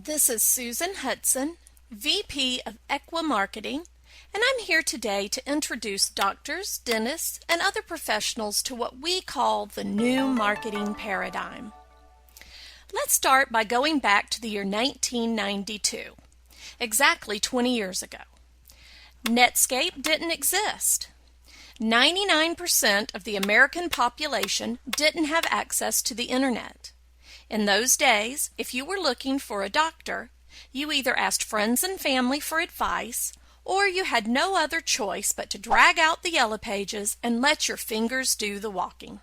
This is Susan Hudson, VP of Equa Marketing, and I'm here today to introduce doctors, dentists, and other professionals to what we call the new marketing paradigm. Let's start by going back to the year 1992, exactly 20 years ago. Netscape didn't exist. 99% of the American population didn't have access to the internet. In those days, if you were looking for a doctor, you either asked friends and family for advice, or you had no other choice but to drag out the yellow pages and let your fingers do the walking.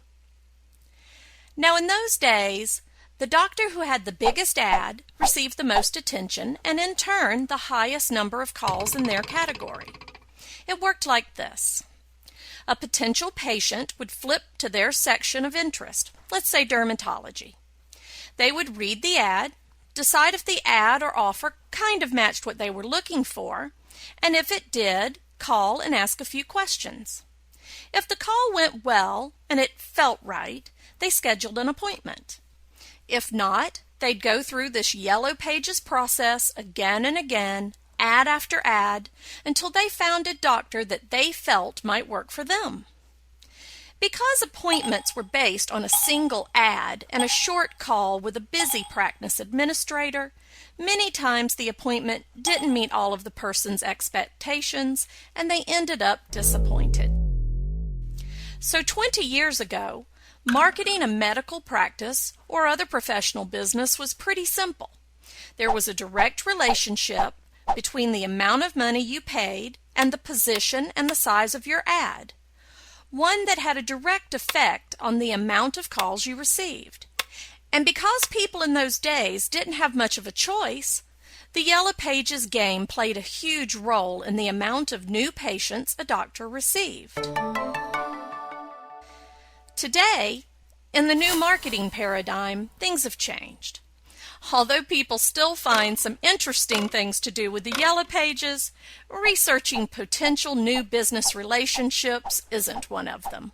Now, in those days, the doctor who had the biggest ad received the most attention and in turn the highest number of calls in their category. It worked like this. A potential patient would flip to their section of interest, let's say dermatology. They would read the ad, decide if the ad or offer kind of matched what they were looking for, and if it did, call and ask a few questions. If the call went well and it felt right, they scheduled an appointment. If not, they'd go through this yellow pages process again and again, ad after ad, until they found a doctor that they felt might work for them. Because appointments were based on a single ad and a short call with a busy practice administrator, many times the appointment didn't meet all of the person's expectations and they ended up disappointed. So 20 years ago, marketing a medical practice or other professional business was pretty simple. There was a direct relationship between the amount of money you paid and the position and the size of your ad. One that had a direct effect on the amount of calls you received. And because people in those days didn't have much of a choice, the Yellow Pages game played a huge role in the amount of new patients a doctor received. Today, in the new marketing paradigm, things have changed. Although people still find some interesting things to do with the Yellow Pages, researching potential new business relationships isn't one of them.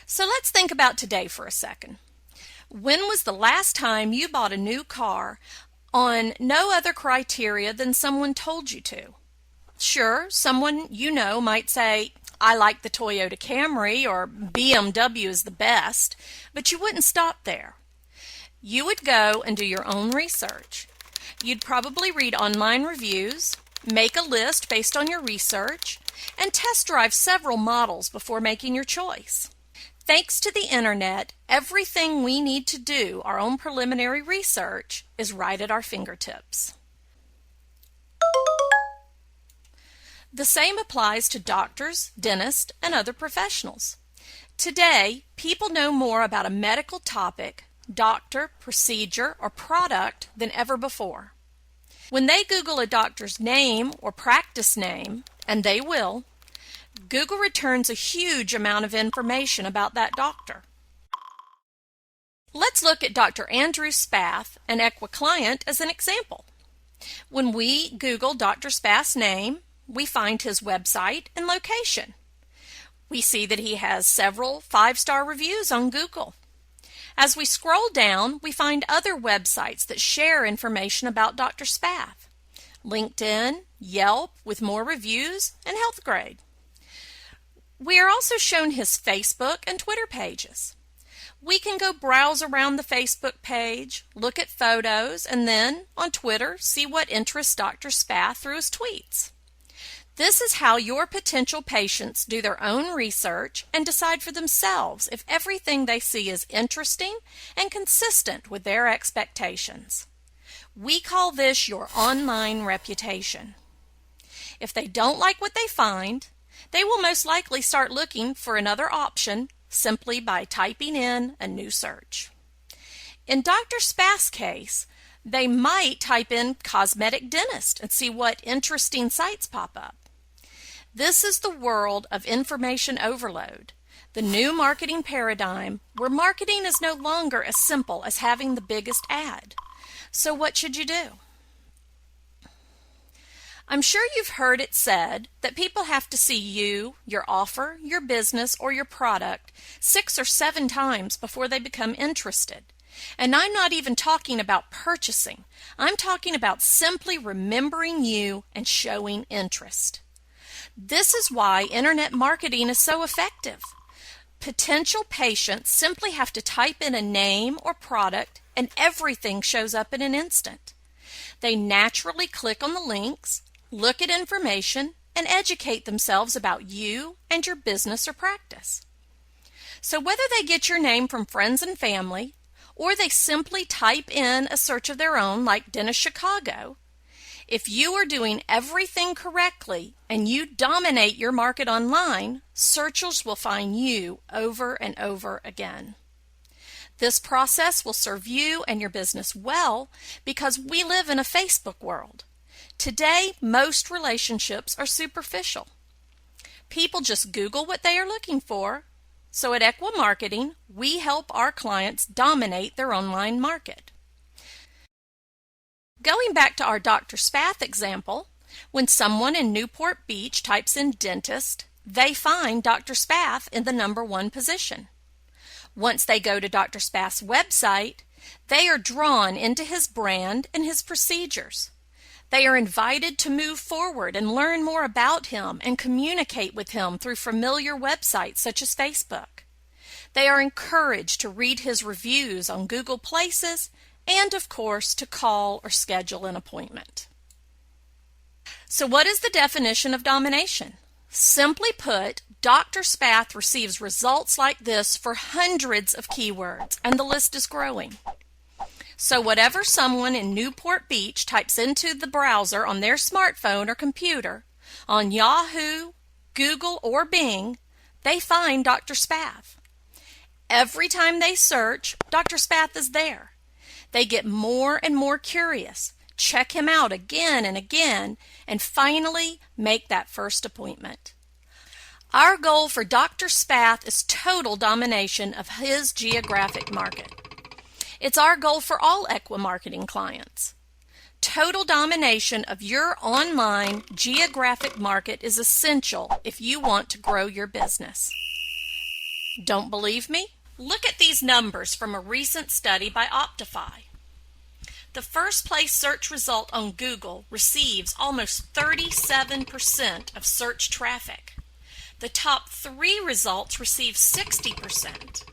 So let's think about today for a second. When was the last time you bought a new car on no other criteria than someone told you to? Sure, someone you know might say, I like the Toyota Camry or BMW is the best, but you wouldn't stop there. You would go and do your own research. You'd probably read online reviews, make a list based on your research, and test drive several models before making your choice. Thanks to the internet, everything we need to do our own preliminary research is right at our fingertips. The same applies to doctors, dentists, and other professionals. Today, people know more about a medical topic, doctor, procedure, or product than ever before. When they Google a doctor's name or practice name, and they will, Google returns a huge amount of information about that doctor. Let's look at Dr. Andrew Spath, an Equa client, as an example. When we Google Dr. Spath's name, we find his website and location. We see that he has several 5-star reviews on Google. As we scroll down, we find other websites that share information about Dr. Spath. LinkedIn, Yelp with more reviews, and HealthGrade. We are also shown his Facebook and Twitter pages. We can go browse around the Facebook page, look at photos, and then, on Twitter, see what interests Dr. Spath through his tweets. This is how your potential patients do their own research and decide for themselves if everything they see is interesting and consistent with their expectations. We call this your online reputation. If they don't like what they find, they will most likely start looking for another option simply by typing in a new search. In Dr. Spath's case, they might type in cosmetic dentist and see what interesting sites pop up. This is the world of information overload, the new marketing paradigm where marketing is no longer as simple as having the biggest ad. So what should you do? I'm sure you've heard it said that people have to see you, your offer, your business, or your product 6 or 7 times before they become interested. And I'm not even talking about purchasing. I'm talking about simply remembering you and showing interest. This is why internet marketing is so effective. Potential patients simply have to type in a name or product and everything shows up in an instant. They naturally click on the links, look at information, and educate themselves about you and your business or practice. So whether they get your name from friends and family, or they simply type in a search of their own like Dennis Chicago, if you are doing everything correctly and you dominate your market online, searchers will find you over and over again. This process will serve you and your business well because we live in a Facebook world. Today, most relationships are superficial. People just Google what they are looking for. So at Equa Marketing, we help our clients dominate their online market. Going back to our Dr. Spath example, when someone in Newport Beach types in dentist, they find Dr. Spath in the #1 position. Once they go to Dr. Spath's website, they are drawn into his brand and his procedures. They are invited to move forward and learn more about him and communicate with him through familiar websites such as Facebook. They are encouraged to read his reviews on Google Places and, of course, to call or schedule an appointment. So what is the definition of domination? Simply put, Dr. Spath receives results like this for hundreds of keywords, and the list is growing. So whatever someone in Newport Beach types into the browser on their smartphone or computer, on Yahoo, Google, or Bing, they find Dr. Spath. Every time they search, Dr. Spath is there. They get more and more curious, check him out again and again, and finally make that first appointment. Our goal for Dr. Spath is total domination of his geographic market. It's our goal for all Equa Marketing clients. Total domination of your online geographic market is essential if you want to grow your business. Don't believe me? Look at these numbers from a recent study by Optify. The first place search result on Google receives almost 37% of search traffic. The top 3 results receive 60%.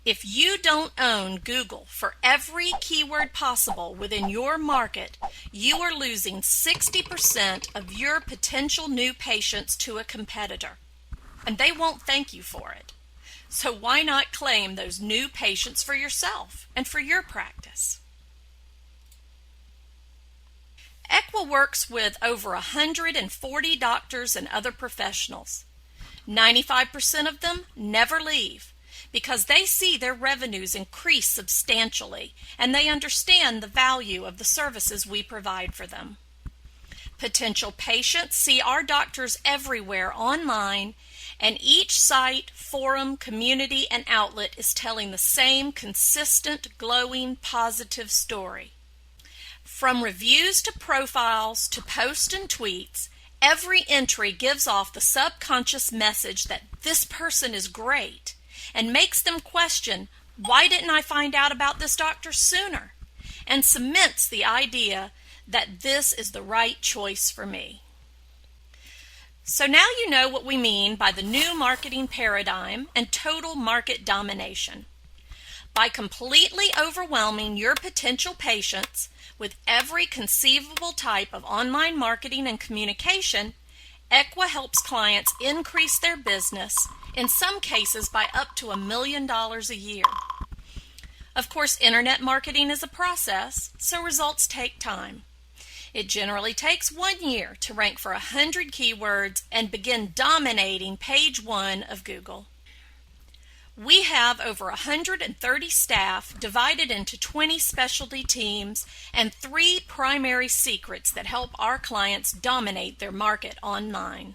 If you don't own Google for every keyword possible within your market, you are losing 60% of your potential new patients to a competitor, and they won't thank you for it. So why not claim those new patients for yourself and for your practice? Equa works with over 140 doctors and other professionals. 95% of them never leave because they see their revenues increase substantially and they understand the value of the services we provide for them. Potential patients see our doctors everywhere online, and each site, forum, community, and outlet is telling the same consistent, glowing, positive story. From reviews to profiles to posts and tweets, every entry gives off the subconscious message that this person is great and makes them question, why didn't I find out about this doctor sooner? And cements the idea that this is the right choice for me. So now you know what we mean by the new marketing paradigm and total market domination. By completely overwhelming your potential patients with every conceivable type of online marketing and communication, Equa helps clients increase their business, in some cases by up to $1 million a year. Of course, internet marketing is a process, so results take time. It generally takes 1 year to rank for 100 keywords and begin dominating page 1 of Google. We have over 130 staff divided into 20 specialty teams and 3 primary secrets that help our clients dominate their market online.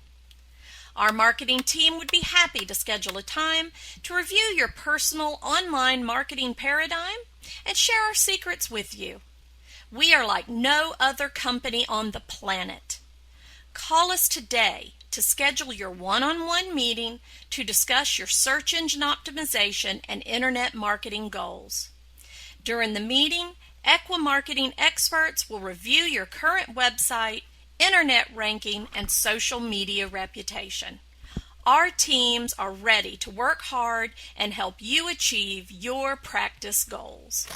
Our marketing team would be happy to schedule a time to review your personal online marketing paradigm and share our secrets with you. We are like no other company on the planet. Call us today to schedule your one-on-one meeting to discuss your search engine optimization and internet marketing goals. During the meeting, Equi-marketing experts will review your current website, internet ranking, and social media reputation. Our teams are ready to work hard and help you achieve your practice goals.